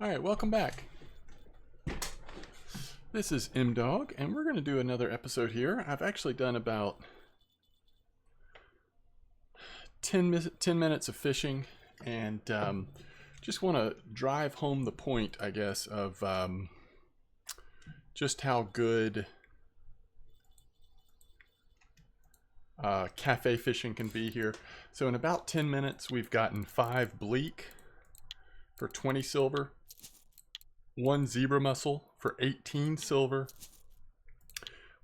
Alright, welcome back. This is M-Dog, and we're going to do another episode here. I've actually done about 10 minutes of fishing, and just want to drive home the point, I guess, of just how good cafe fishing can be here. So in about 10 minutes, we've gotten 5 bleak for 20 silver. 1 zebra mussel for 18 silver.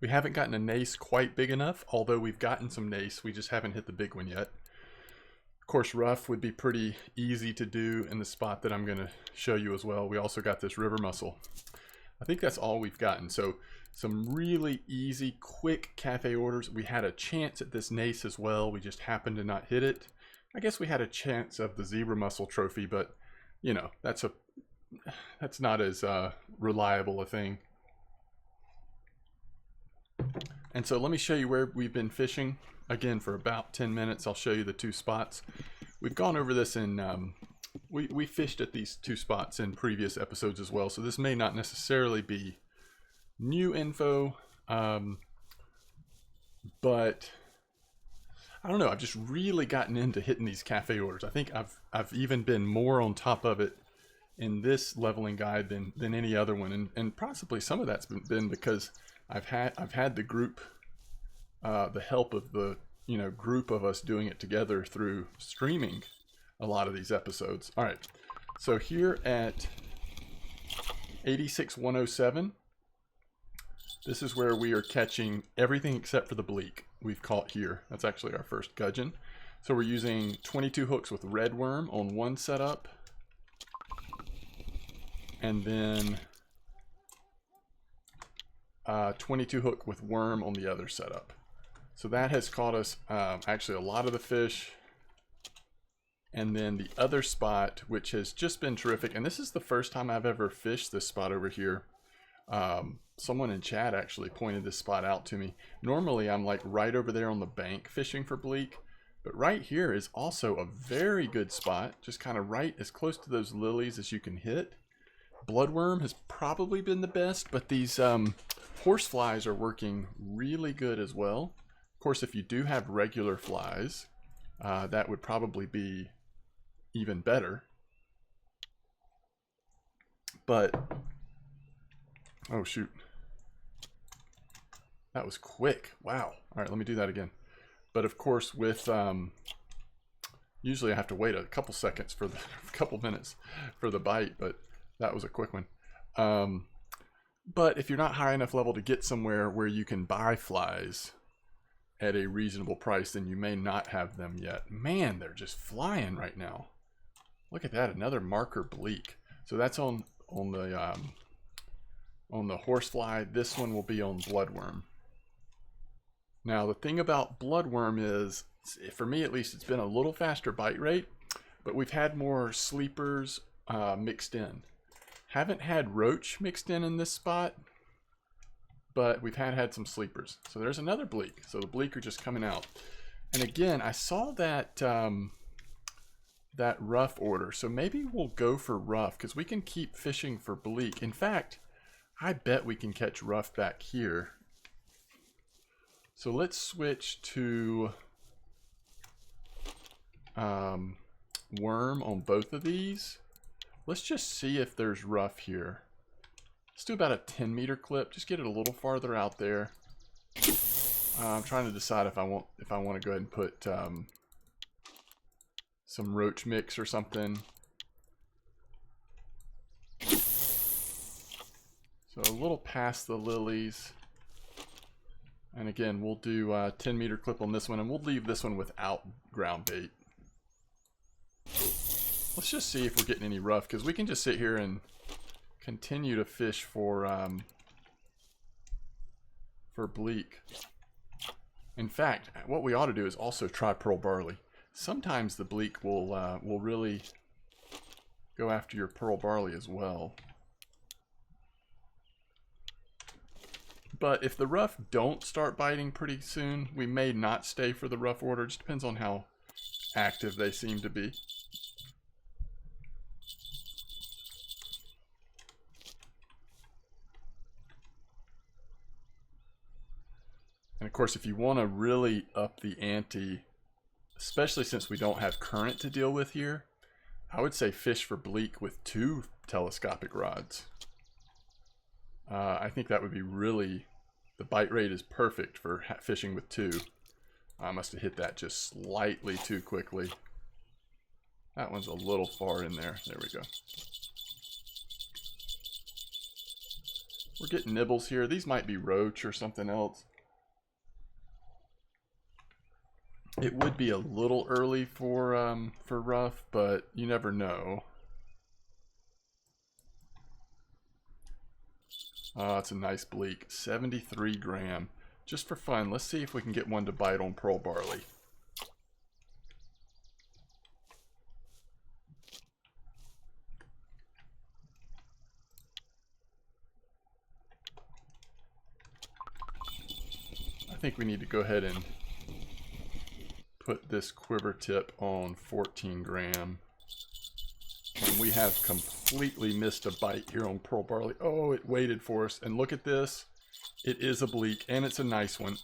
We haven't gotten a nace quite big enough, although we've gotten some nace. We just haven't hit the big one yet. Of course, rough would be pretty easy to do in the spot that I'm going to show you as well. We also got this river mussel. I think that's all we've gotten. So some really easy, quick cafe orders. We had a chance at this nace as well. We just happened to not hit it. I guess we had a chance of the zebra mussel trophy, but you know, that's not as reliable a thing. And so let me show you where we've been fishing. Again, for about 10 minutes, I'll show you the 2 spots. We've gone over this in, we fished at these 2 spots in previous episodes as well. So this may not necessarily be new info, but I don't know. I've just really gotten into hitting these cafe orders. I think I've even been more on top of it in this leveling guide than any other one, and possibly some of that's been because I've had the group, the help of the group of us doing it together through streaming a lot of these episodes. All right, so here at 86,107, this is where we are catching everything except for the bleak. We've caught here. That's actually our first gudgeon. So we're using 22 hooks with red worm on one setup, and then 22 hook with worm on the other setup. So that has caught us actually a lot of the fish. And then the other spot, which has just been terrific, and this is the first time I've ever fished this spot over here. Someone in chat actually pointed this spot out to me. Normally I'm like right over there on the bank fishing for bleak, but right here is also a very good spot, just kind of right as close to those lilies as you can hit. Bloodworm has probably been the best, but these horse flies are working really good as well. Of course, if you do have regular flies, that would probably be even better. But, oh shoot. That was quick. Wow. All right, let me do that again. But of course, with, usually I have to wait a couple seconds for the, a couple minutes for the bite, but that was a quick one. But if you're not high enough level to get somewhere where you can buy flies at a reasonable price, then you may not have them yet. Man, they're just flying right now. Look at that, another marker bleak. So that's on the horsefly. This one will be on bloodworm. Now the thing about bloodworm is, for me at least, it's been a little faster bite rate, but we've had more sleepers mixed in. Haven't had roach mixed in this spot, but we've had some sleepers. So there's another bleak. So the bleak are just coming out. And again, I saw that that rough order. So maybe we'll go for rough because we can keep fishing for bleak. In fact, I bet we can catch rough back here. So let's switch to worm on both of these. Let's just see if there's rough here. Let's do about a 10-meter clip. Just get it a little farther out there. I'm trying to decide if I want to go ahead and put some roach mix or something. So a little past the lilies. And again, we'll do a 10-meter clip on this one, and we'll leave this one without ground bait. Let's just see if we're getting any rough, because we can just sit here and continue to fish for bleak. In fact, what we ought to do is also try pearl barley. Sometimes the bleak will really go after your pearl barley as well. But if the rough don't start biting pretty soon, we may not stay for the rough order. It just depends on how active they seem to be. And of course, if you want to really up the ante, especially since we don't have current to deal with here, I would say fish for bleak with 2 telescopic rods. I think that would be really, the bite rate is perfect for fishing with 2. I must have hit that just slightly too quickly. That one's a little far in there. There we go. We're getting nibbles here. These might be roach or something else. It would be a little early for rough, but you never know. Oh, it's a nice bleak. 73 gram. Just for fun, let's see if we can get one to bite on pearl barley. I think we need to go ahead and put this quiver tip on 14 gram. And we have completely missed a bite here on pearl barley. Oh, it waited for us. And look at this. It is a bleak, and it's a nice one.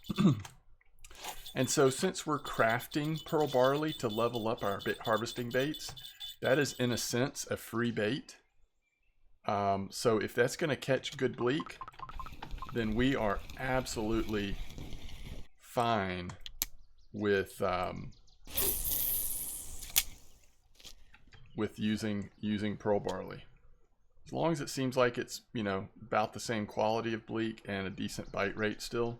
And so since we're crafting pearl barley to level up our harvesting baits, that is in a sense a free bait. So if that's going to catch good bleak, then we are absolutely fine with using pearl barley. As long as it seems like it's, you know, about the same quality of bleak and a decent bite rate still.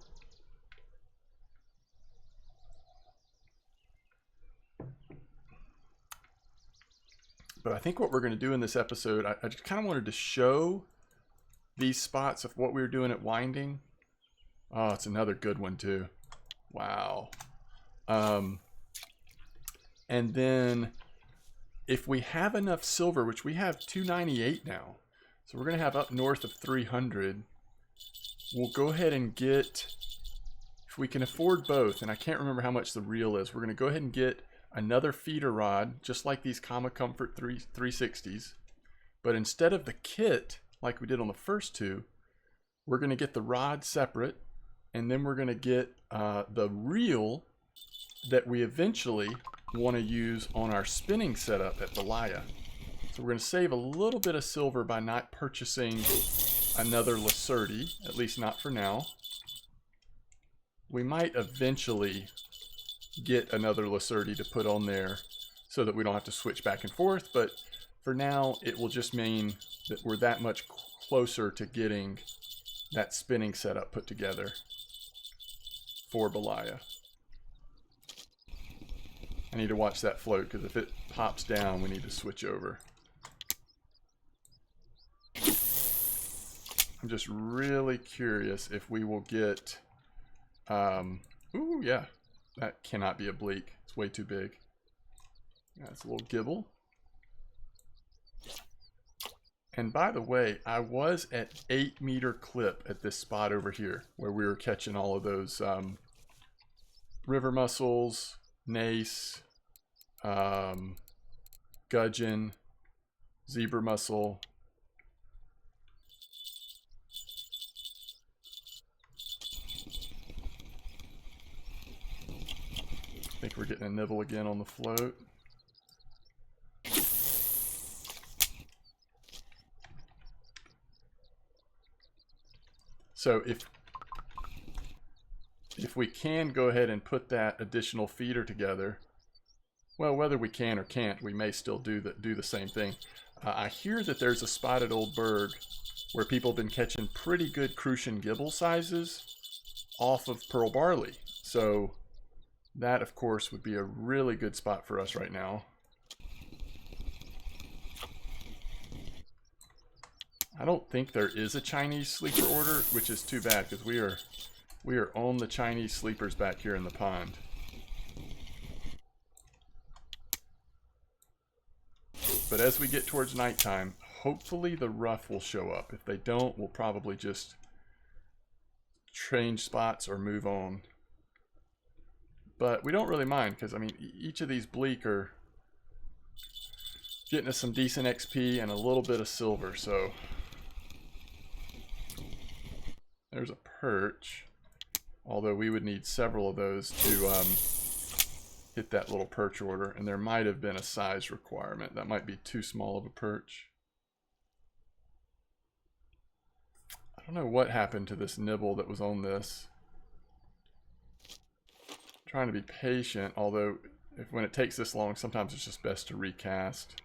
But I think what we're going to do in this episode, I just kind of wanted to show these spots of what we were doing at Winding. Oh, it's another good one too. Wow. And then if we have enough silver, which we have 298 now, so we're going to have up north of 300, we'll go ahead and get, if we can afford both, and I can't remember how much the reel is, we're going to go ahead and get another feeder rod, just like these Kama Comfort 360s. But instead of the kit, like we did on the first 2, we're going to get the rod separate, and then we're going to get the reel that we eventually want to use on our spinning setup at Belaya. So we're going to save a little bit of silver by not purchasing another Lacerti, at least not for now. We might eventually get another Lacerti to put on there so that we don't have to switch back and forth, but for now it will just mean that we're that much closer to getting that spinning setup put together for Belaya. I need to watch that float because if it pops down, we need to switch over. I'm just really curious if we will get, ooh, yeah, that cannot be a bleak. It's way too big. That's a little gibble. And by the way, I was at 8-meter clip at this spot over here where we were catching all of those river mussels, nace, gudgeon, zebra mussel. I think we're getting a nibble again on the float. So if we can go ahead and put that additional feeder together, well, whether we can or can't, we may still do the same thing. I hear that there's a spotted old bird where people have been catching pretty good Crucian gibble sizes off of pearl barley. So that, of course, would be a really good spot for us right now. I don't think there is a Chinese sleeper order, which is too bad because we are on the Chinese sleepers back here in the pond. But as we get towards nighttime, hopefully the rough will show up. If they don't, we'll probably just change spots or move on. But we don't really mind because, I mean, each of these bleak are getting us some decent XP and a little bit of silver, so there's a perch. Although we would need several of those to hit that little perch order, and there might have been a size requirement. That might be too small of a perch. I don't know what happened to this nibble that was on this. I'm trying to be patient, although when it takes this long, sometimes it's just best to recast.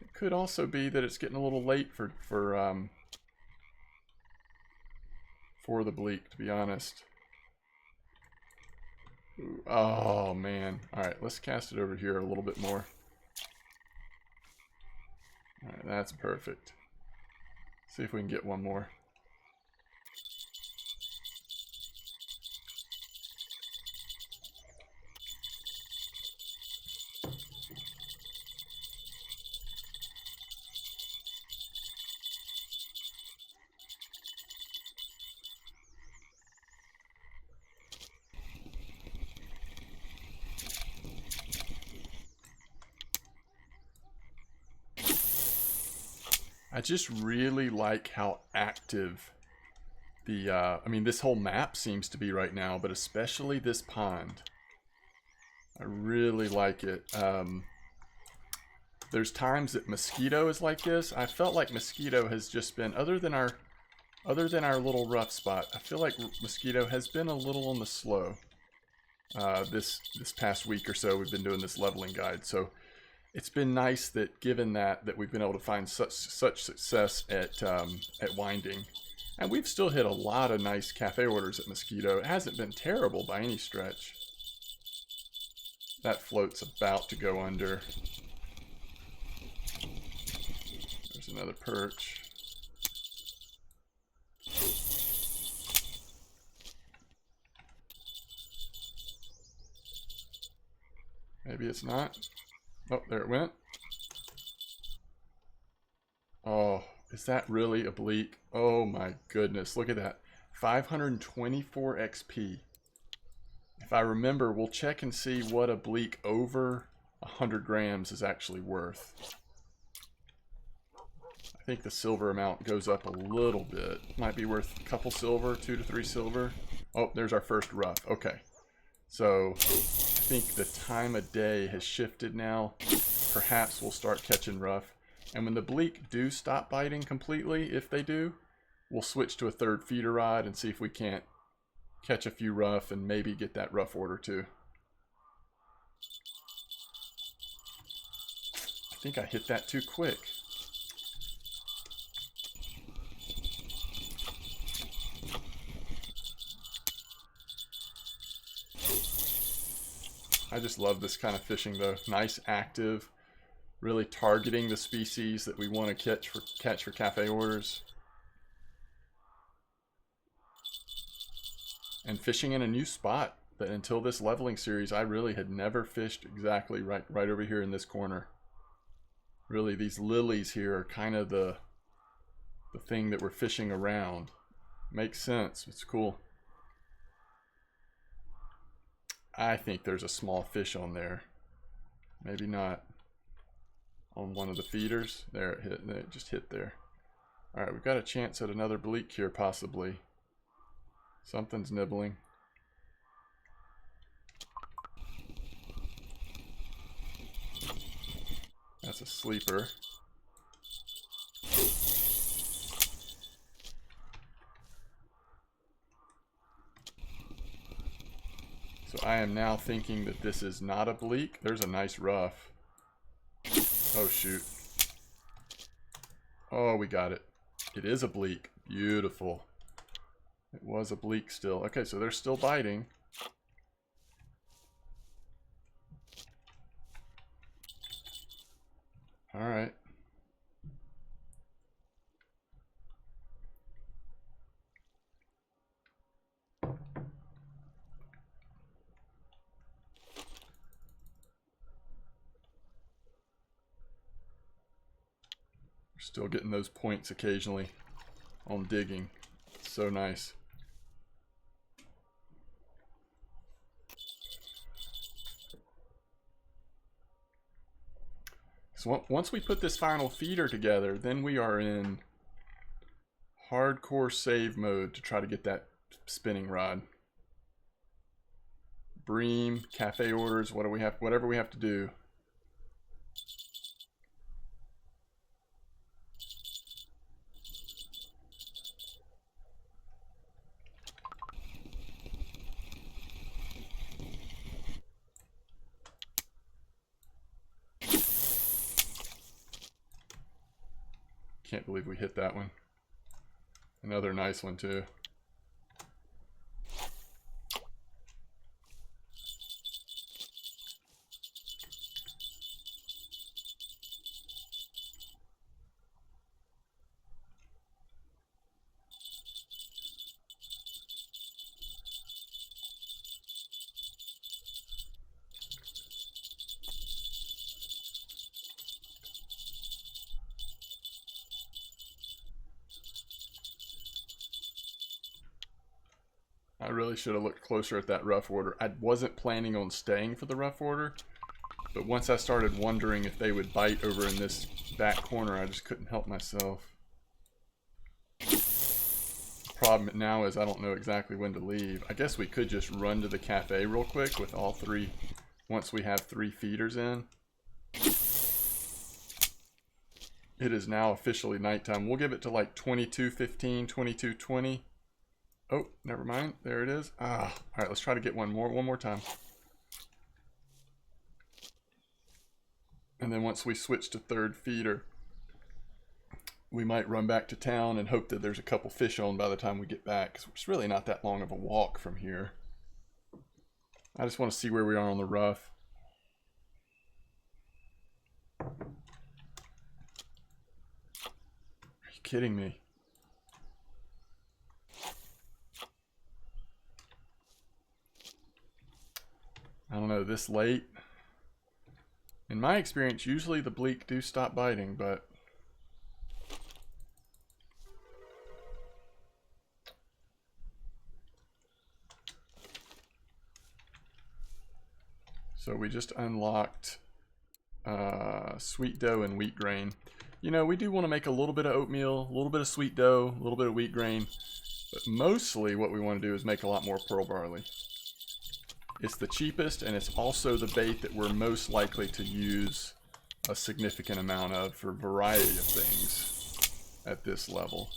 It could also be that it's getting a little late for the bleak, to be honest. Ooh, oh man. Alright, let's cast it over here a little bit more. Alright, that's perfect. See if we can get one more. I just really like how active the, I mean, this whole map seems to be right now, but especially this pond. I really like it. There's times that Mosquito is like this. I felt like Mosquito has just been, other than our little rough spot, I feel like Mosquito has been a little on the slow. This past week or so, we've been doing this leveling guide, so it's been nice that, given that we've been able to find such success at winding, and we've still hit a lot of nice cafe orders at Mosquito. It hasn't been terrible by any stretch. That float's about to go under. There's another perch. Maybe it's not. Oh, there it went. Oh, is that really a bleak? Oh my goodness, look at that. 524 XP. If I remember, we'll check and see what a bleak over 100 grams is actually worth. I think the silver amount goes up a little bit. Might be worth a couple silver, 2 to 3 silver. Oh, there's our first rough. Okay. So I think the time of day has shifted now. Perhaps we'll start catching rough. And when the bleak do stop biting completely, if they do, we'll switch to a third feeder rod and see if we can't catch a few rough and maybe get that rough order too. I think I hit that too quick. I just love this kind of fishing though. Nice, active, really targeting the species that we want to catch for cafe orders. And fishing in a new spot that until this leveling series I really had never fished exactly right over here in this corner. Really, these lilies here are kind of the thing that we're fishing around. Makes sense. It's cool. I think there's a small fish on there. Maybe not. On one of the feeders. There it hit. It just hit there. Alright, we've got a chance at another bleak here possibly. Something's nibbling. That's a sleeper. So I am now thinking that this is not a bleak. There's a nice rough. Oh shoot. Oh, we got it. It is a bleak. Beautiful. It was a bleak still. Okay, so they're still biting. Alright. Still getting those points occasionally on digging. It's so nice. So once we put this final feeder together, then we are in hardcore save mode to try to get that spinning rod. Bream, cafe orders, what do we have? Whatever we have to do. Can't believe we hit that one. Another nice one too. I really should have looked closer at that rough order. I wasn't planning on staying for the rough order, but once I started wondering if they would bite over in this back corner, I just couldn't help myself. Problem now is I don't know exactly when to leave. I guess we could just run to the cafe real quick with all three, once we have 3 feeders in. It is now officially nighttime. We'll give it to like 22:15, 22:20. Oh, never mind. There it is. All right, let's try to get one more time. And then once we switch to 3rd feeder, we might run back to town and hope that there's a couple fish on by the time we get back, because it's really not that long of a walk from here. I just want to see where we are on the rough. Are you kidding me? I don't know, this late. In my experience, usually the bleak do stop biting, but so we just unlocked sweet dough and wheat grain. You know, we do want to make a little bit of oatmeal, a little bit of sweet dough, a little bit of wheat grain, but mostly what we want to do is make a lot more pearl barley. It's the cheapest, and it's also the bait that we're most likely to use a significant amount of for a variety of things at this level.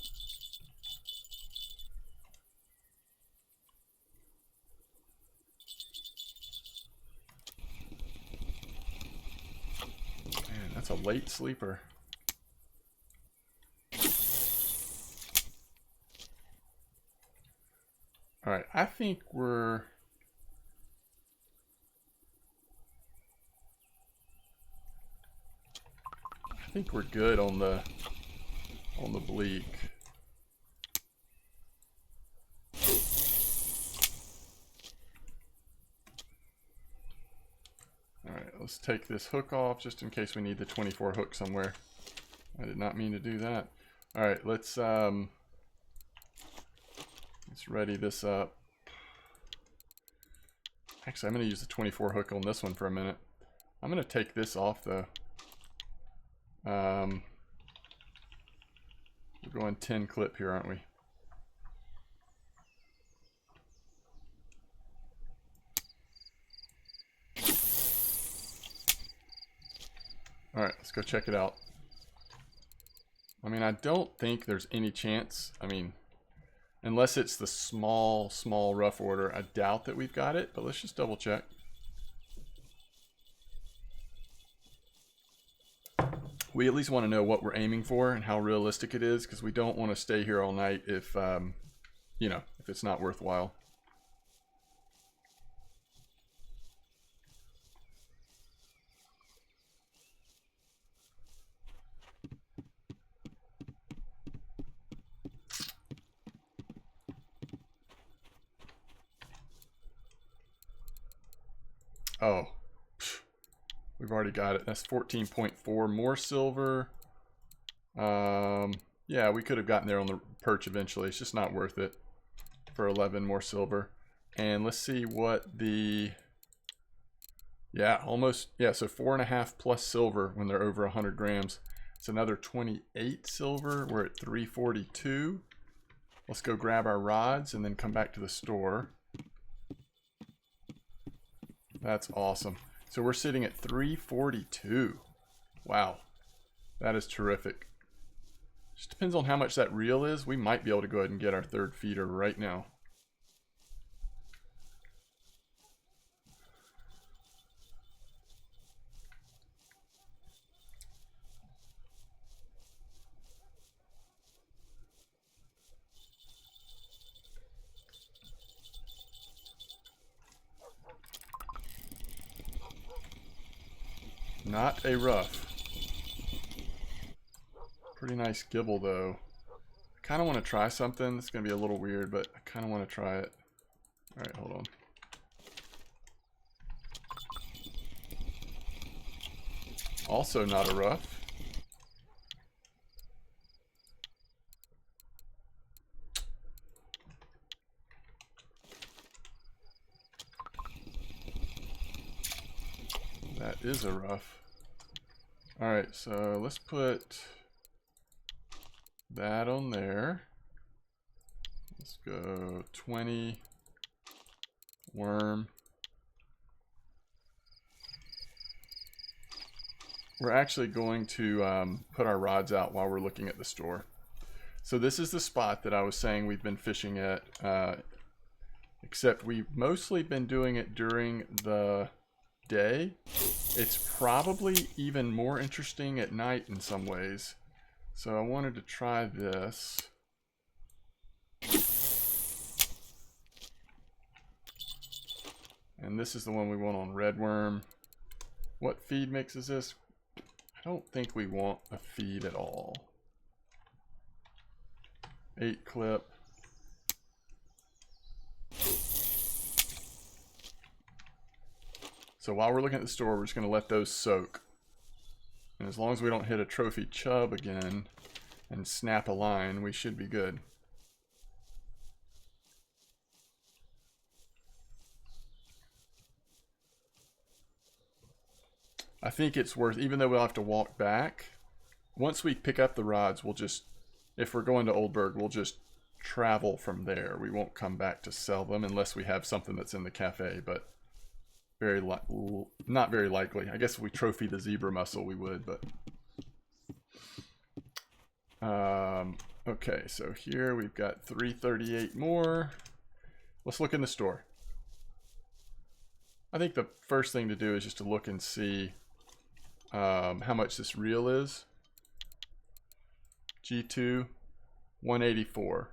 Man, that's a late sleeper. All right, I think we're... I think we're good on the bleak. All right, let's take this hook off just in case we need the 24 hook somewhere. I did not mean to do that. All right, let's ready this up. Actually, I'm going to use the 24 hook on this one for a minute. I'm going to take this off though. We're going 10 clip here, aren't we? All right, let's go check it out. I mean, I don't think there's any chance. I mean, unless it's the small rough order, I doubt that we've got it, but let's just double check. We at least want to know what we're aiming for and how realistic it is, because we don't want to stay here all night if, you know, if it's not worthwhile. Oh, we've already got it. That's 14.4 more silver. Yeah, we could have gotten there on the perch eventually. It's just not worth it for 11 more silver. And let's see what the, yeah, almost, yeah, so 4.5 plus silver when they're over 100 grams. It's another 28 silver. We're at 342. Let's go grab our rods and then come back to the store. That's awesome. So we're sitting at 342. Wow. That is terrific. Just depends on how much that reel is. We might be able to go ahead and get our third feeder right now. Not a rough. Pretty nice gibble though. I kind of want to try something. It's going to be a little weird, but I kind of want to try it. Alright, hold on. Also not a rough. That is a rough. Alright, so let's put that on there. Let's go 20 worm. We're actually going to put our rods out while we're looking at the store. So this is the spot that I was saying we've been fishing at, except we've mostly been doing it during the day. It's probably even more interesting at night in some ways. So I wanted to try this. And this is the one we want on red worm. What feed mix is this? I don't think we want a feed at all. 8 clip. So while we're looking at the store, we're just going to let those soak. And as long as we don't hit a trophy chub again and snap a line, we should be good. I think it's worth, even though we'll have to walk back, once we pick up the rods, we'll just, if we're going to Oldburg, we'll just travel from there. We won't come back to sell them unless we have something that's in the cafe, but not very likely. I guess if we trophy the zebra mussel, we would, but okay, so here we've got 338 more. Let's look in the store. I think the first thing to do is just to look and see how much this reel is. G2 184.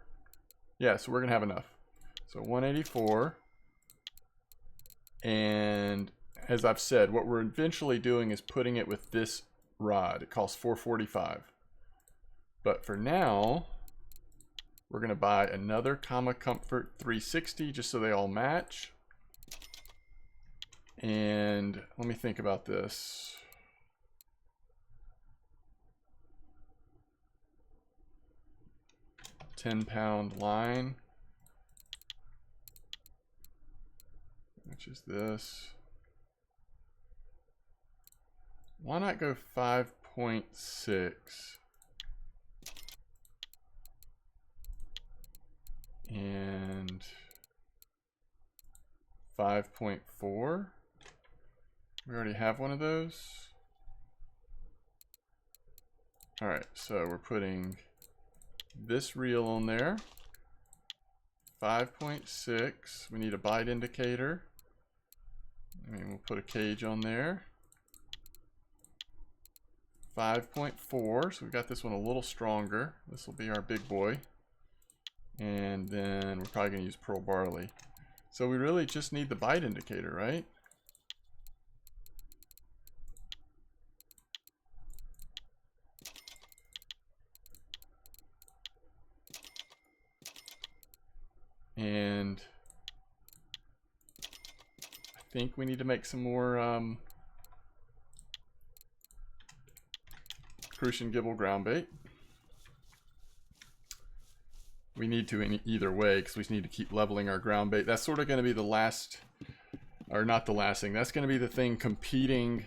Yeah, so we're gonna have enough. So 184. And as I've said, what we're eventually doing is putting it with this rod. It costs $445. But for now, we're going to buy another Comma Comfort 360 just so they all match. And let me think about this. £10 line. Which is this. Why not go 5.6? And 5.4? We already have one of those. Alright, so we're putting this reel on there. 5.6. We need a bite indicator. I mean, we'll put a cage on there. 5.4, so we got this one a little stronger. This will be our big boy. And then we're probably going to use pearl barley. So we really just need the bite indicator, right? And I think we need to make some more Crucian gibble ground bait. We need to in either way because we need to keep leveling our ground bait. That's sort of going to be the last, or not the last thing. That's going to be the thing competing,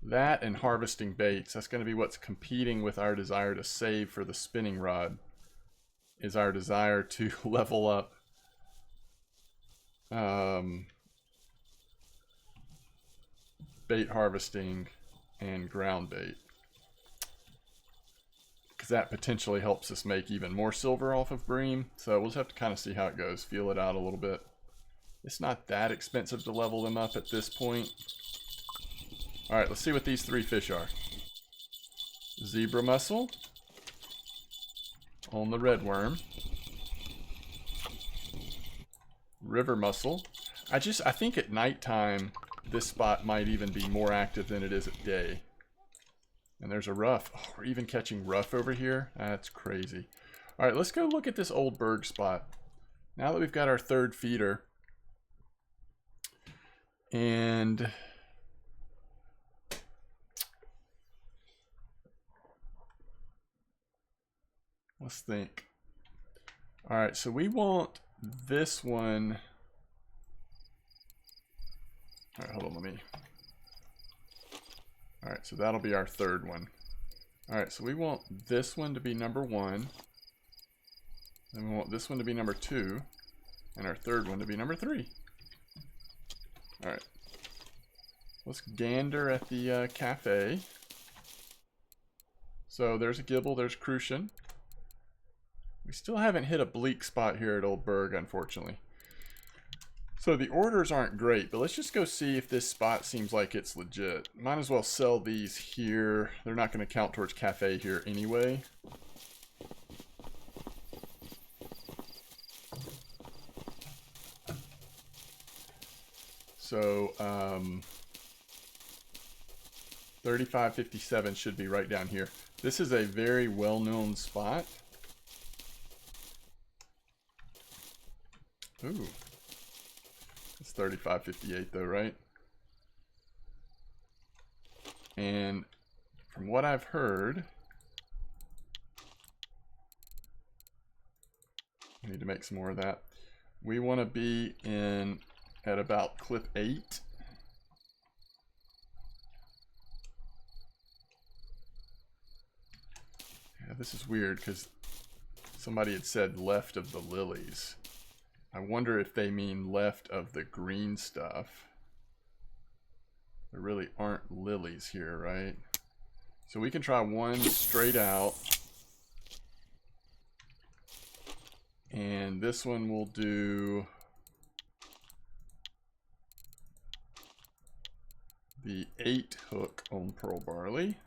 that and harvesting baits. That's going to be what's competing with our desire to save for the spinning rod. is our desire to level up bait harvesting and ground bait, because that potentially helps us make even more silver off of bream. So we'll just have to kind of see how it goes, feel it out a little bit. It's not that expensive to level them up at this point. All right, let's see what these three fish are. Zebra mussel on the red worm. River mussel. I think at nighttime this spot might even be more active than it is at day. And there's a rough. Oh, we're even catching rough over here. That's crazy. All right, let's go look at this old berg spot. Now that we've got our third feeder. And let's think. All right, so we want this one. All right, hold on, let me. All right, so that'll be our third one. All right, so we want this one to be number 1. Then we want this one to be number 2. And our third one to be number 3. All right. Let's gander at the cafe. So there's a gibble, there's Crucian. We still haven't hit a bleak spot here at Old Berg, unfortunately. So the orders aren't great, but let's just go see if this spot seems like it's legit. Might as well sell these here. They're not going to count towards cafe here anyway. So 3557 should be right down here. This is a very well-known spot. Ooh. It's 3558 though, right? And from what I've heard, I need to make some more of that. We want to be in at about clip 8. Yeah, this is weird because somebody had said left of the lilies. I wonder if they mean left of the green stuff. There really aren't lilies here, right? So we can try one straight out. And this one will do the 8 hook on pearl barley.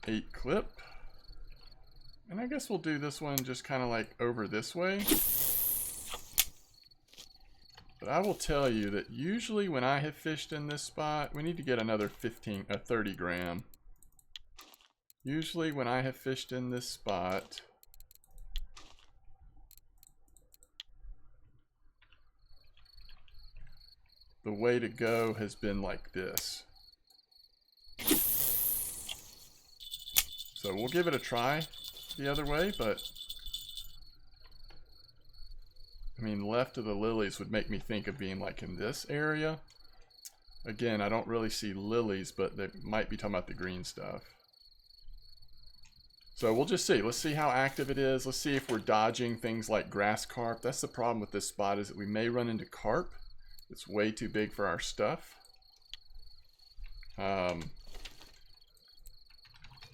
8 clip. And I guess we'll do this one just kind of like over this way. But I will tell you that usually when I have fished in this spot, we need to get another 30 gram. Usually when I have fished in this spot, the way to go has been like this. So we'll give it a try the other way, but I mean, left of the lilies would make me think of being like in this area. Again, I don't really see lilies, but they might be talking about the green stuff. So we'll just see. Let's see how active it is. Let's see if we're dodging things like grass carp. That's the problem with this spot, is that we may run into carp. It's way too big for our stuff.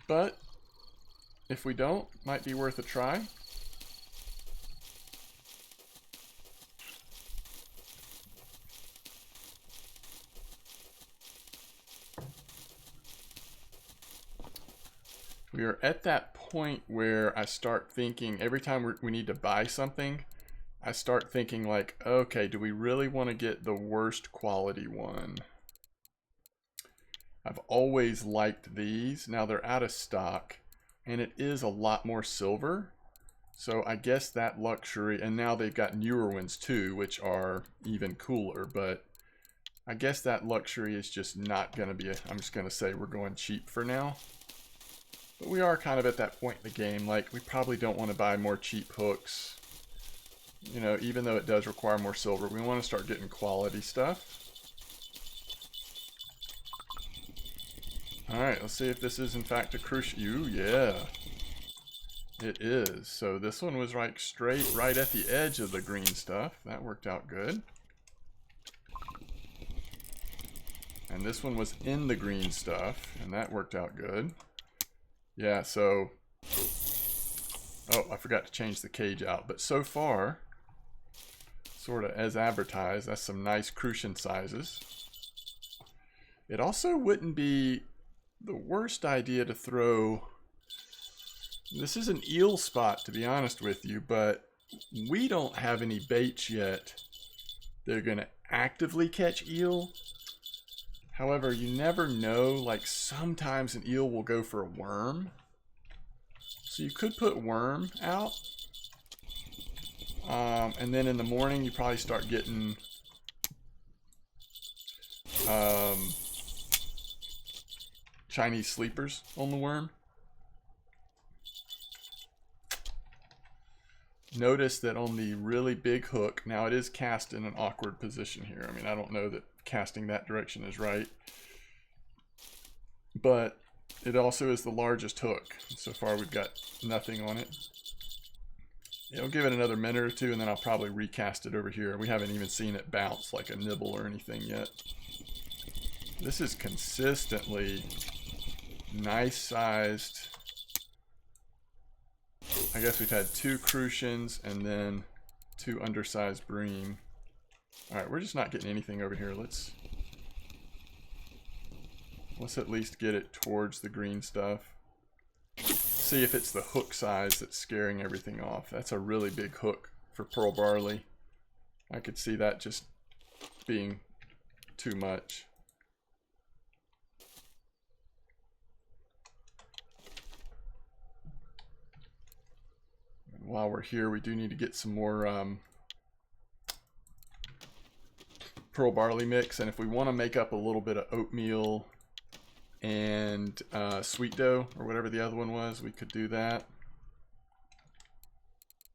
But if we don't, might be worth a try. We are at that point where I start thinking, every time we need to buy something, I start thinking like, okay, do we really want to get the worst quality one? I've always liked these. Now they're out of stock, and it is a lot more silver. So I guess that luxury, and now they've got newer ones too, which are even cooler, but I guess that luxury is just not going to be, I'm just going to say we're going cheap for now. But we are kind of at that point in the game, like we probably don't want to buy more cheap hooks. You know, even though it does require more silver, we want to start getting quality stuff. Alright, let's see if this is in fact a Crucian. Ooh, yeah. It is. So this one was like straight right at the edge of the green stuff. That worked out good. And this one was in the green stuff, and that worked out good. Yeah, so... Oh, I forgot to change the cage out. But so far, sort of as advertised, that's some nice Crucian sizes. It also wouldn't be the worst idea to throw... This is an eel spot, to be honest with you, but we don't have any baits yet. They're going to actively catch eel. However, you never know, like sometimes an eel will go for a worm. So you could put worm out. And then in the morning you probably start getting Chinese sleepers on the worm. Notice that on the really big hook, now it is cast in an awkward position here. I mean, I don't know that casting that direction is right, but it also is the largest hook. So far we've got nothing on it. It'll give it another minute or two and then I'll probably recast it over here. We haven't even seen it bounce like a nibble or anything yet. This is consistently nice sized. I guess we've had 2 Crucians and then 2 undersized bream. Alright, we're just not getting anything over here. Let's at least get it towards the green stuff. See if it's the hook size that's scaring everything off. That's a really big hook for pearl barley. I could see that just being too much. While we're here, we do need to get some more pearl barley mix, and if we want to make up a little bit of oatmeal and sweet dough, or whatever the other one was, we could do that.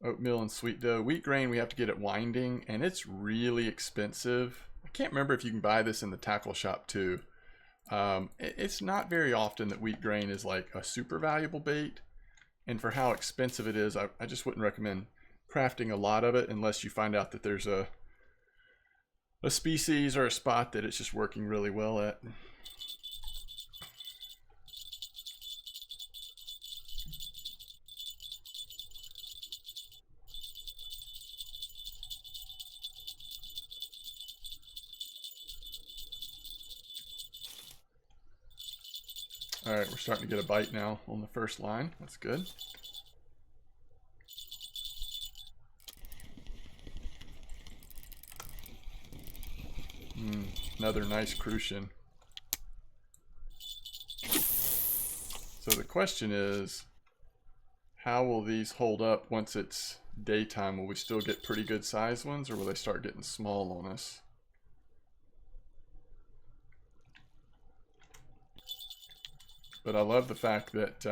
Oatmeal and sweet dough. Wheat grain, we have to get it winding, and it's really expensive. I can't remember if you can buy this in the tackle shop too. It's not very often that wheat grain is like a super valuable bait. And for how expensive it is, I just wouldn't recommend crafting a lot of it unless you find out that there's a species or a spot that it's just working really well at. All right, we're starting to get a bite now on the first line. That's good. Another nice Crucian. So the question is, how will these hold up once it's daytime? Will we still get pretty good sized ones, or will they start getting small on us? But I love the fact that,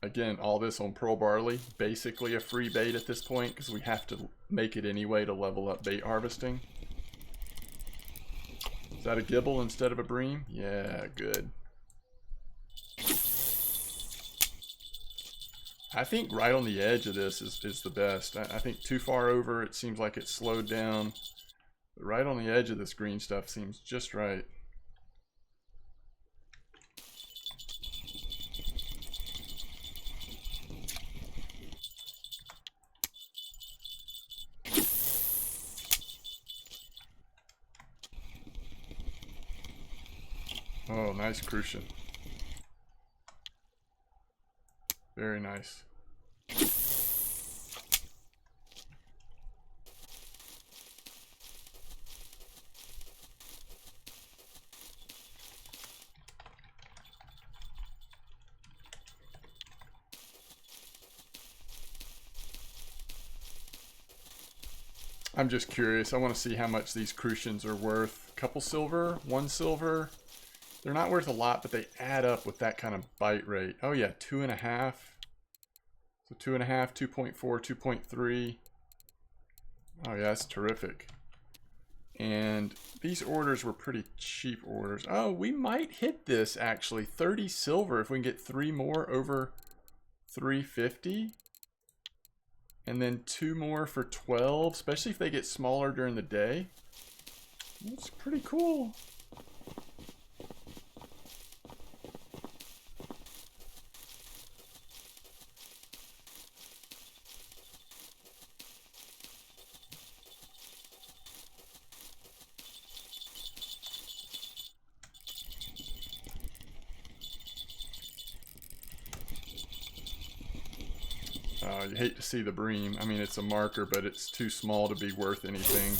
again, all this on pearl barley, basically a free bait at this point, because we have to make it anyway to level up bait harvesting. Is that a gibble instead of a bream? Yeah, good. I think right on the edge of this is the best. I think too far over, it seems like it's slowed down. But right on the edge of this green stuff seems just right. Oh, nice Crucian. Very nice. I'm just curious. I want to see how much these Crucians are worth. A couple silver, 1 silver. They're not worth a lot, but they add up with that kind of bite rate. Oh yeah, 2.5. So 2.5, 2.4, 2.3. Oh yeah, that's terrific. And these orders were pretty cheap orders. Oh, we might hit this actually. 30 silver if we can get 3 more over 350. And then 2 more for 12, especially if they get smaller during the day. That's pretty cool. You hate to see the bream. I mean, it's a marker, but it's too small to be worth anything.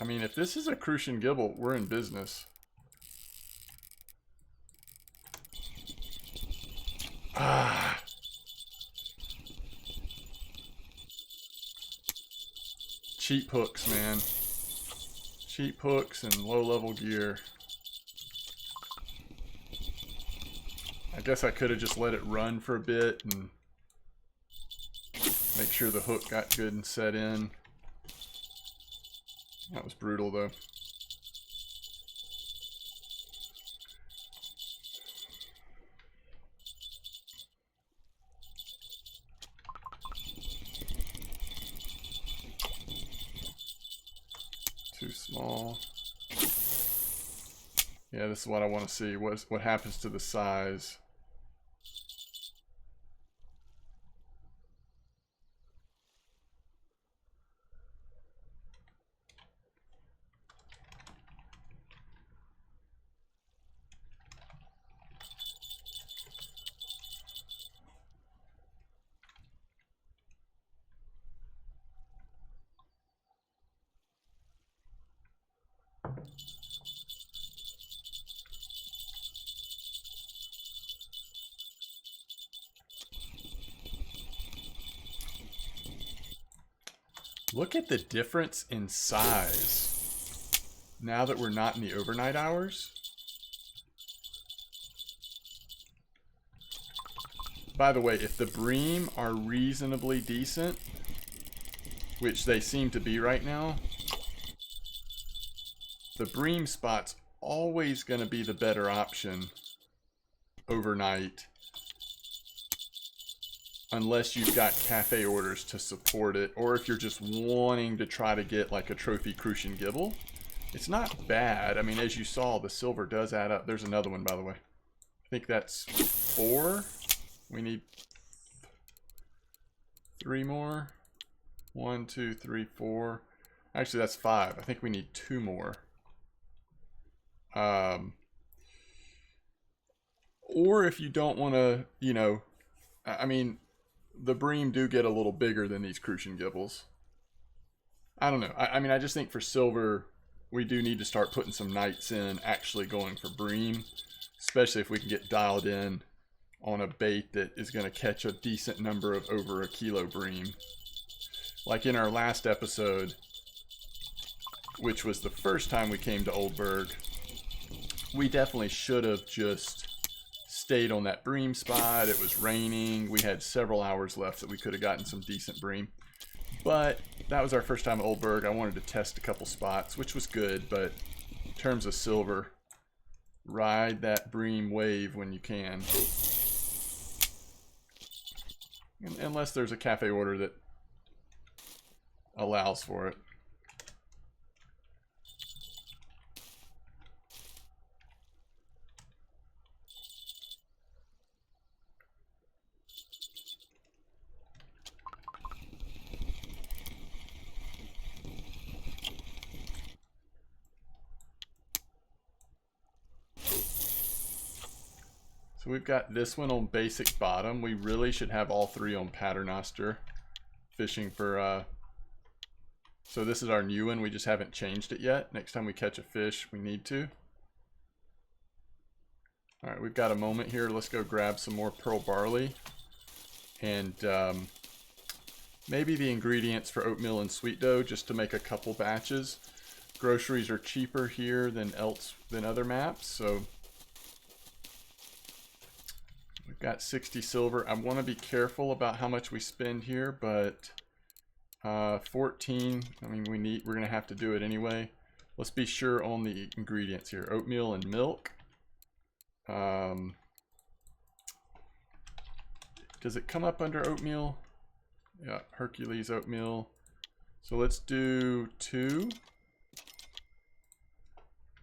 I mean, if this is a Crucian gibble, we're in business. Ah. Cheap hooks, man. Cheap hooks and low-level gear. I guess I could have just let it run for a bit and make sure the hook got good and set in. That was brutal, though. Too small. Yeah, this is what I want to see. What happens to the size? Look at the difference in size now that we're not in the overnight hours. By the way, if the bream are reasonably decent, which they seem to be right now, the bream spot's always going to be the better option overnight. Unless you've got cafe orders to support it, or if you're just wanting to try to get like a trophy Crucian gibble. It's not bad. I mean, as you saw, the silver does add up. There's another one, by the way. I think that's 4. We need 3 more. 1, 2, 3, 4. Actually, that's 5. I think we need 2 more. Or if you don't want to, you know, I mean, the bream do get a little bigger than these Crucian gibbles. I don't know. I mean, I just think for silver, we do need to start putting some nights in actually going for bream, especially if we can get dialed in on a bait that is going to catch a decent number of over a kilo bream. Like in our last episode, which was the first time we came to Oldburg, we definitely should have just stayed on that bream spot. It was raining. We had several hours left that we could have gotten some decent bream. But that was our first time at Oldburg. I wanted to test a couple spots, which was good. But in terms of silver, ride that bream wave when you can. Unless there's a cafe order that allows for it. So we've got this one on basic bottom. We really should have all three on paternoster. Fishing for, so this is our new one. We just haven't changed it yet. Next time we catch a fish, we need to. All right, we've got a moment here. Let's go grab some more pearl barley. And maybe the ingredients for oatmeal and sweet dough just to make a couple batches. Groceries are cheaper here than other maps, so we've got 60 silver. I want to be careful about how much we spend here, but 14. I mean, we're gonna have to do it anyway. Let's be sure on the ingredients here: oatmeal and milk. Does it come up under oatmeal? Yeah, Hercules oatmeal. So let's do 2.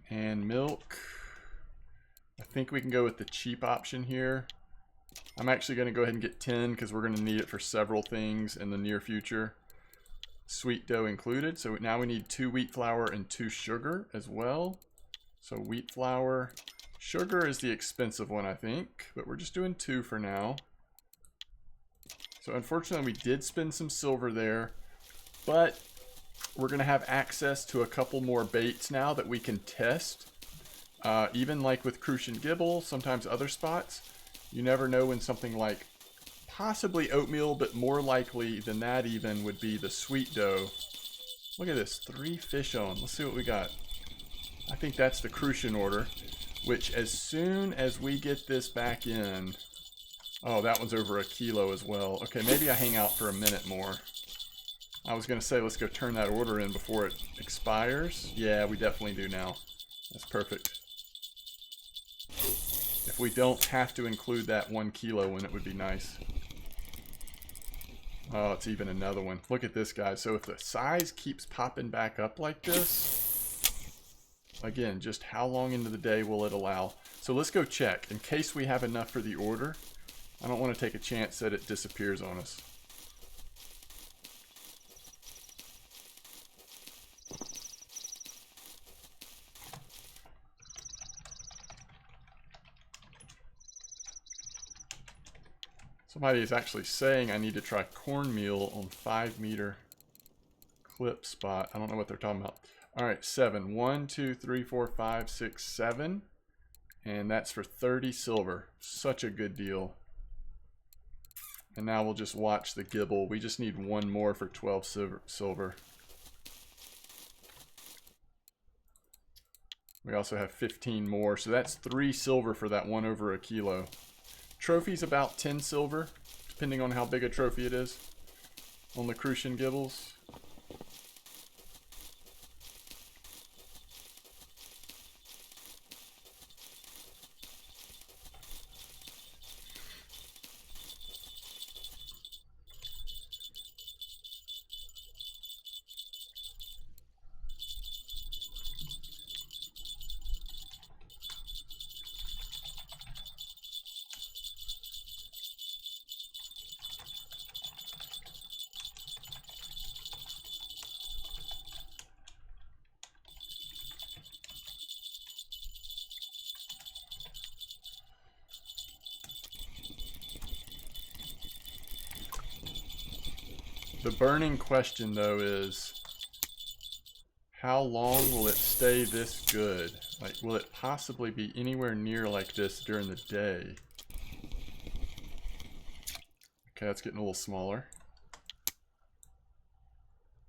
And milk. I think we can go with the cheap option here. I'm actually going to go ahead and get 10 because we're going to need it for several things in the near future. Sweet dough included. So now we need 2 wheat flour and 2 sugar as well. So wheat flour. Sugar is the expensive one, I think, but we're just doing 2 for now. So unfortunately, we did spend some silver there, but we're going to have access to a couple more baits now that we can test. Even like with Crucian gibble, sometimes other spots, you never know when something like possibly oatmeal, but more likely than that even would be the sweet dough. Look at this, 3 fish on. Let's see what we got. I think that's the Crucian order, which as soon as we get this back in, oh, that one's over 1 kilo as well. Okay, maybe I hang out for a minute more. I was going to say, let's go turn that order in before it expires. Yeah, we definitely do now. That's perfect. If we don't have to include that 1 kilo one, it would be nice. Oh, it's even another one. Look at this, guys. So if the size keeps popping back up like this, again, just how long into the day will it allow? So let's go check. In case we have enough for the order, I don't want to take a chance that it disappears on us. Somebody is actually saying I need to try cornmeal on 5-meter clip spot. I don't know what they're talking about. All right, 7. 1, 2, 3, 4, 5, 6, 7. And that's for 30 silver. Such a good deal. And now we'll just watch the gibble. We just need 1 more for 12 silver. We also have 15 more. So that's 3 silver for that one over 1 kilo. Trophy's about 10 silver, depending on how big a trophy it is on the Crucian gibbles. The burning question, though, is how long will it stay this good? Like, will it possibly be anywhere near like this during the day? Okay, that's getting a little smaller.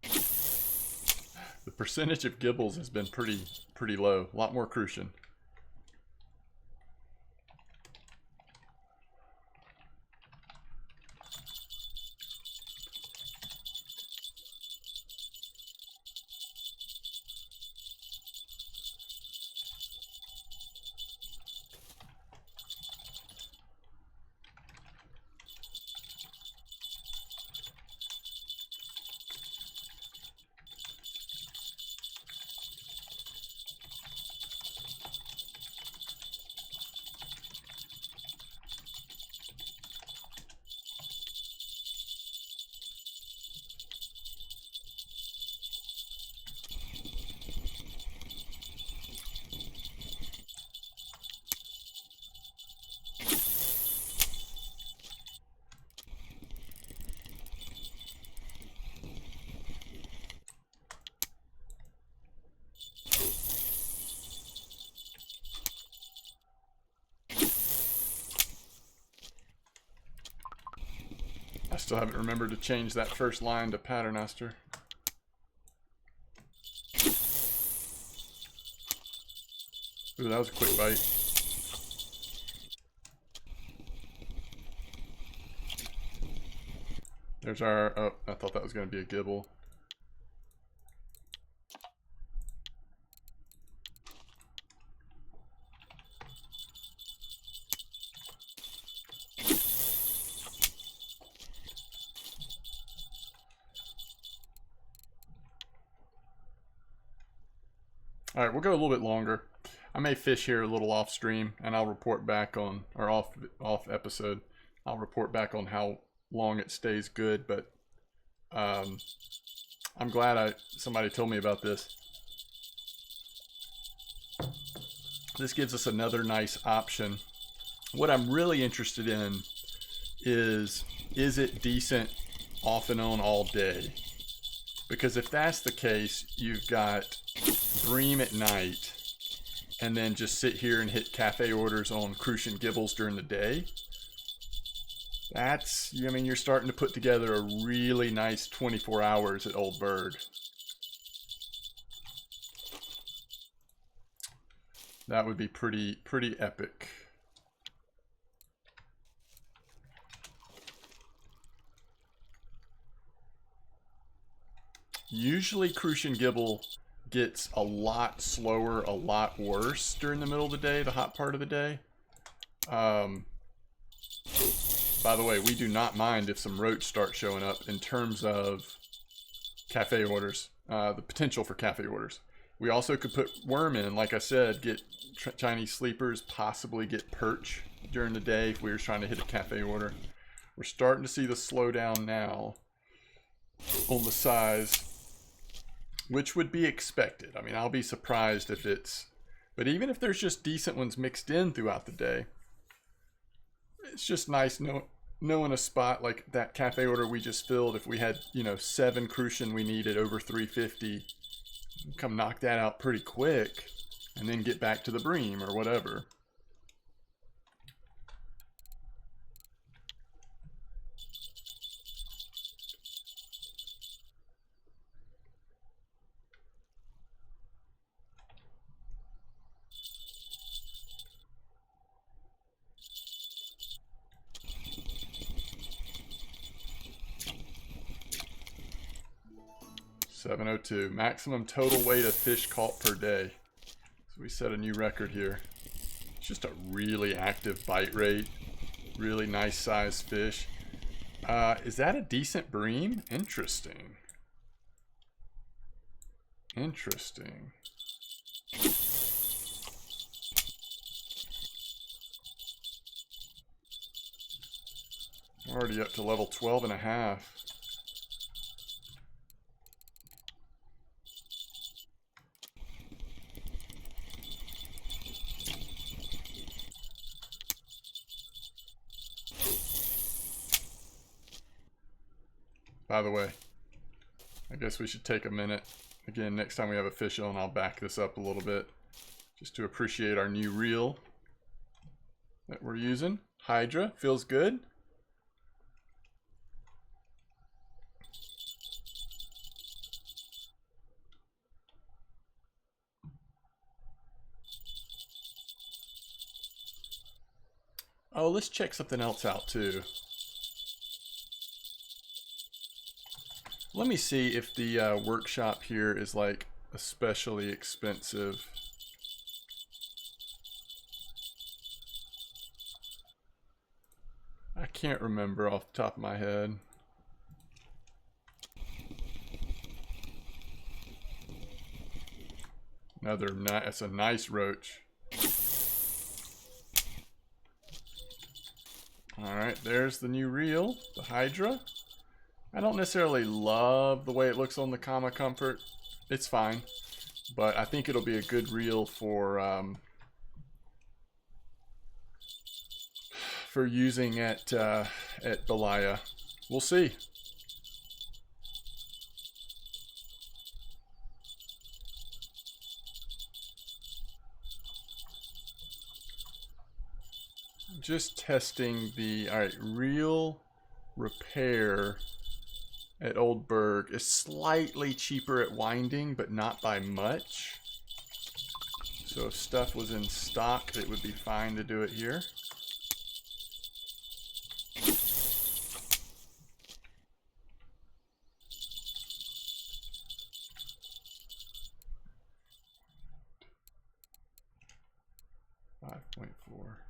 The percentage of gibbles has been pretty low. A lot more Crucian. I still haven't remembered to change that first line to Paternoster. Ooh, that was a quick bite. There's our, oh, I thought that was going to be a gibble. All right, we'll go a little bit longer. I may fish here a little off stream, and I'll report back on, or off episode. I'll report back on how long it stays good, but I'm glad somebody told me about this. This gives us another nice option. What I'm really interested in is it decent off and on all day? Because if that's the case, you've got bream at night and then just sit here and hit cafe orders on Crucian gibbles during the day. That's, I mean, you're starting to put together a really nice 24 hours at Old Bird. That would be pretty epic. Usually Crucian gibble gets a lot slower, a lot worse during the middle of the day, the hot part of the day. By the way, we do not mind if some roach start showing up in terms of cafe orders, the potential for cafe orders. We also could put worm in, like I said, get Chinese sleepers, possibly get perch during the day if we were trying to hit a cafe order. We're starting to see the slowdown now on the size, which would be expected. I mean, I'll be surprised if it's, but even if there's just decent ones mixed in throughout the day, it's just nice knowing a spot like that cafe order we just filled. If we had, you know, 7 Crucian we needed over 350, come knock that out pretty quick and then get back to the bream or whatever. $702 maximum total weight of fish caught per day. So we set a new record here. It's just a really active bite rate, really nice sized fish. Is that a decent bream? Interesting. Interesting. Already up to level 12 and a half. By the way, I guess we should take a minute. Again, next time we have a fish on, I'll back this up a little bit just to appreciate our new reel that we're using. Hydra, feels good. Oh, let's check something else out too. Let me see if the workshop here is like especially expensive. I can't remember off the top of my head. Another nice, that's a nice roach. Alright, there's the new reel, the Hydra. I don't necessarily love the way it looks on the Kama Comfort. It's fine, but I think it'll be a good reel for using at Belaya. We'll see. Just testing the, all right, reel repair at Old Berg is slightly cheaper at winding, but not by much. So if stuff was in stock, it would be fine to do it here.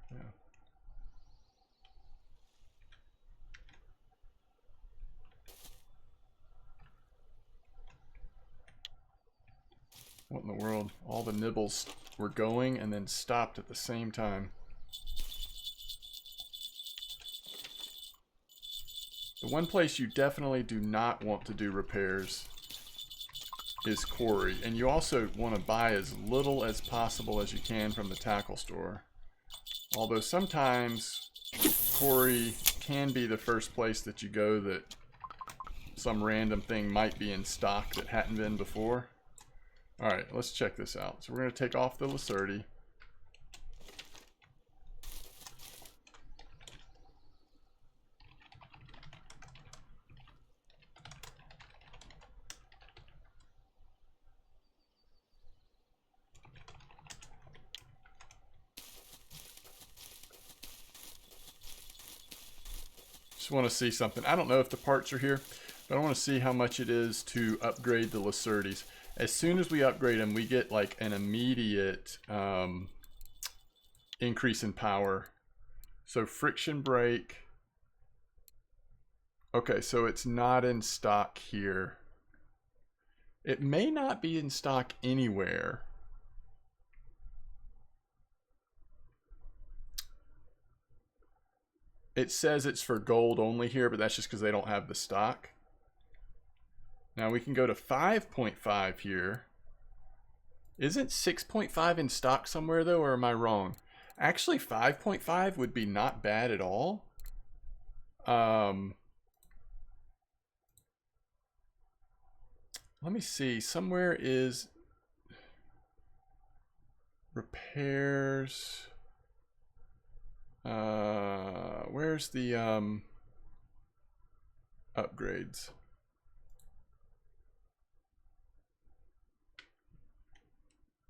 Yeah. What in the world? All the nibbles were going and then stopped at the same time. The one place you definitely do not want to do repairs is quarry. And you also want to buy as little as possible as you can from the tackle store. Although sometimes quarry can be the first place that you go that some random thing might be in stock that hadn't been before. Alright, let's check this out. So we're going to take off the Lacerti. Just want to see something. I don't know if the parts are here, but I want to see how much it is to upgrade the Lacertis. As soon as we upgrade them, we get like an immediate increase in power. So friction brake. Okay, so it's not in stock here. It may not be in stock anywhere. It says it's for gold only here, but that's just because they don't have the stock. Now we can go to 5.5 here. Isn't 6.5 in stock somewhere though, or am I wrong? Actually, 5.5 would be not bad at all. Let me see. Somewhere is repairs. Where's the upgrades?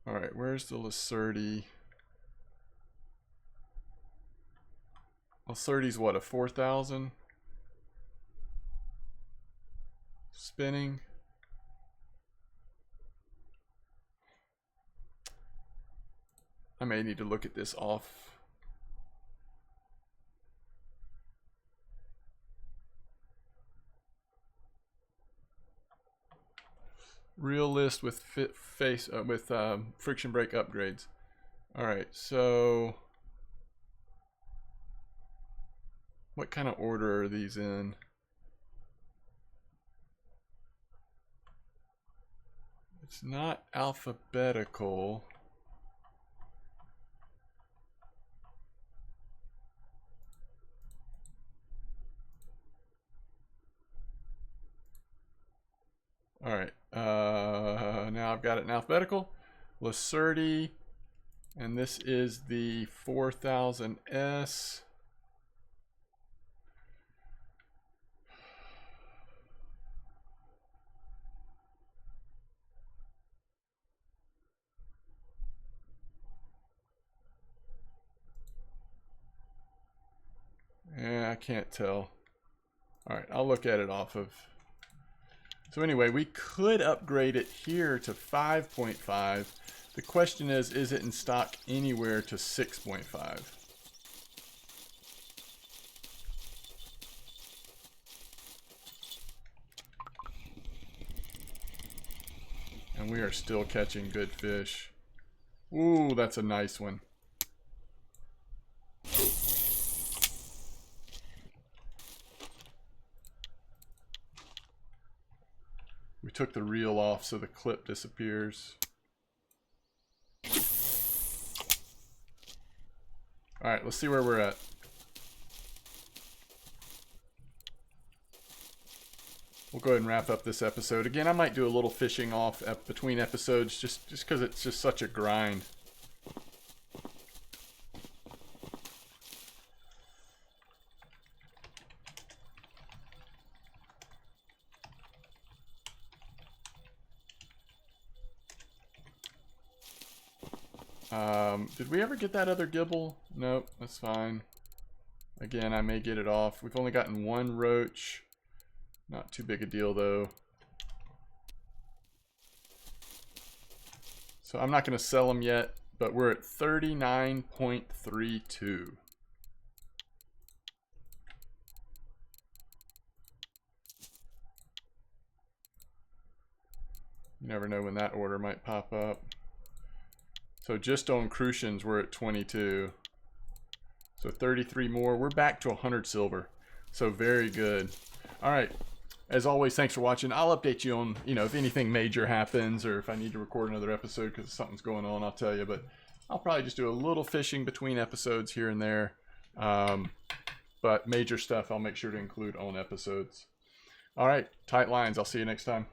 All right, where's the Lacerti? Lacerti's what, a 4,000? Spinning. I may need to look at this off. Real list with friction brake upgrades. All right, so what kind of order are these in? It's not alphabetical. All right, now I've got it in alphabetical. Lacerti, and this is the 4000S. Yeah, I can't tell. All right, I'll look at it off of. So anyway, we could upgrade it here to 5.5. The question is it in stock anywhere to 6.5? And we are still catching good fish. Ooh, that's a nice one. We took the reel off so the clip disappears. All right, let's see where we're at. We'll go ahead and wrap up this episode. Again, I might do a little fishing off between episodes just because it's just such a grind. Did we ever get that other gibble? Nope, that's fine. Again, I may get it off. We've only gotten one roach. Not too big a deal though. So I'm not going to sell them yet, but we're at 39.32. You never know when that order might pop up. So just on Crucians, we're at 22. So 33 more. We're back to 100 silver. So very good. All right. As always, thanks for watching. I'll update you on, if anything major happens or if I need to record another episode because something's going on, I'll tell you. But I'll probably just do a little fishing between episodes here and there. But major stuff I'll make sure to include on episodes. All right. Tight lines. I'll see you next time.